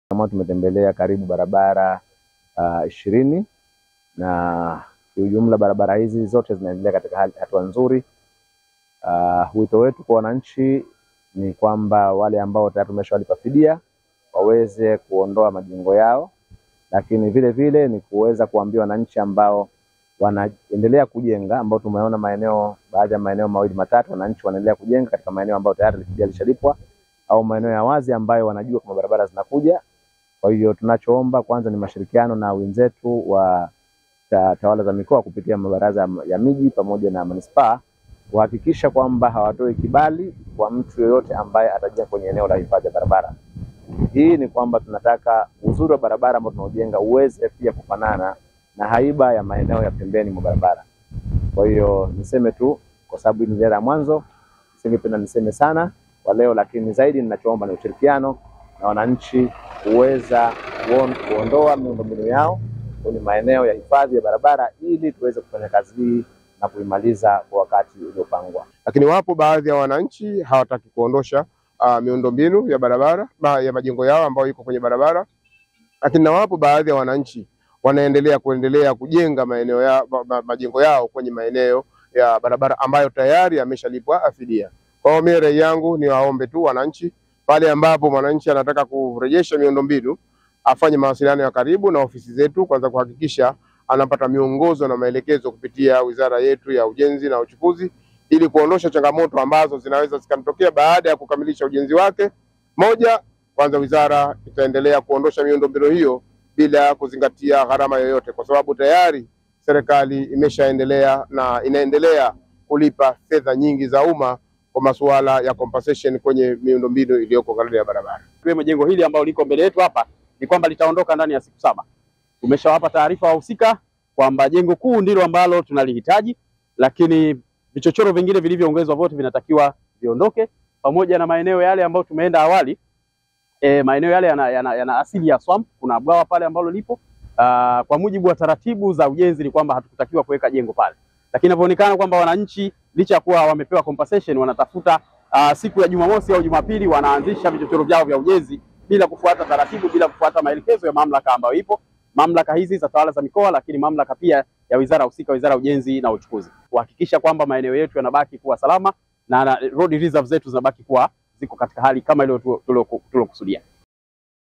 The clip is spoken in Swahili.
Kama tumetembelea karibu barabara 20 na kiujumla barabara hizi zote zinaendelea katika hatua nzuri. Wito wetu kwa wananchi ni kwamba wale ambao tayari tumeshawalipa fidia waweze kuondoa majengo yao, lakini vile vile ni kuweza kuambia wananchi ambao wanaendelea kujenga, ambao tumeona baadhi ya maeneo mawili matatu wananchi wanaendelea kujenga katika maeneo ambayo tayari fidia lishalipwa au maeneo ya wazi ambayo wanajua kama barabara zinakuja. Kwa hiyo tunachoomba kwanza ni mashirikiano na wenzetu wa tawala za mikoa kupitia mabaraza ya miji pamoja na manispaa kuhakikisha kwamba hawatoi kibali kwa mtu yoyote ambaye atajenga kwenye eneo la hifadhi ya barabara. Hii ni kwamba tunataka uzuri wa barabara ambao tunaojenga uweze pia kufanana na haiba ya maeneo ya pembeni mwa barabara. Kwa hiyo niseme tu, kwa sababu ni ziara ya mwanzo, singependa niseme sana kwa leo, lakini zaidi ninachoomba ni ushirikiano na wananchi kuweza kuondoa miundombinu yao kwenye maeneo ya hifadhi ya barabara ili tuweze kufanya kazi hii na kuimaliza kwa wakati uliopangwa. Lakini wapo baadhi ya wananchi hawataki kuondosha miundombinu ya barabara ya majengo yao ambayo iko kwenye barabara, lakini na wapo baadhi ya wananchi wanaendelea kujenga majengo yao kwenye maeneo ya barabara ambayo tayari yameshalipwa fidia. Kwa hiyo mimi rai yangu ni waombe tu wananchi, pale ambapo mwananchi anataka kurejesha miundombinu afanye mawasiliano ya karibu na ofisi zetu, kwanza kuhakikisha anapata miongozo na maelekezo kupitia wizara yetu ya Ujenzi na Uchukuzi ili kuondosha changamoto ambazo zinaweza zikamtokea baada ya kukamilisha ujenzi wake. Moja, kwanza wizara itaendelea kuondosha miundombinu hiyo bila kuzingatia gharama yoyote, kwa sababu tayari serikali imeshaendelea na inaendelea kulipa fedha nyingi za umma kwa masuala ya compensation kwenye miundombinu iliyoko karibu ya barabara. Kwa jengo hili ambalo liko mbele yetu hapa ni kwamba litaondoka ndani ya siku 7. Tumeshawapa taarifa wahusika kwamba jengo kuu ndilo ambalo tunalihitaji, lakini vichochoro vingine vilivyoongezwa vote vinatakiwa viondoke, pamoja na maeneo yale ambayo tumeenda awali. Maeneo yale yana asili ya swamp. Kuna bwawa pale ambalo lipo. Kwa mujibu wa taratibu za ujenzi ni kwamba hatukutakiwa kuweka jengo pale, lakini inaonekana kwamba wananchi licha ya kuwa wamepewa compensation wanatafuta siku ya Jumamosi au Jumapili wanaanzisha vichochoro vyao vya ujenzi bila kufuata taratibu, bila kufuata maelekezo ya mamlaka ambayo ipo. Mamlaka hizi za tawala za mikoa, lakini mamlaka pia ya wizara husika, wizara ya Ujenzi na Uchukuzi, kuhakikisha kwamba maeneo yetu yanabaki kuwa salama na road reserve zetu zinabaki kuwa ziko katika hali kama ile tulokusudia.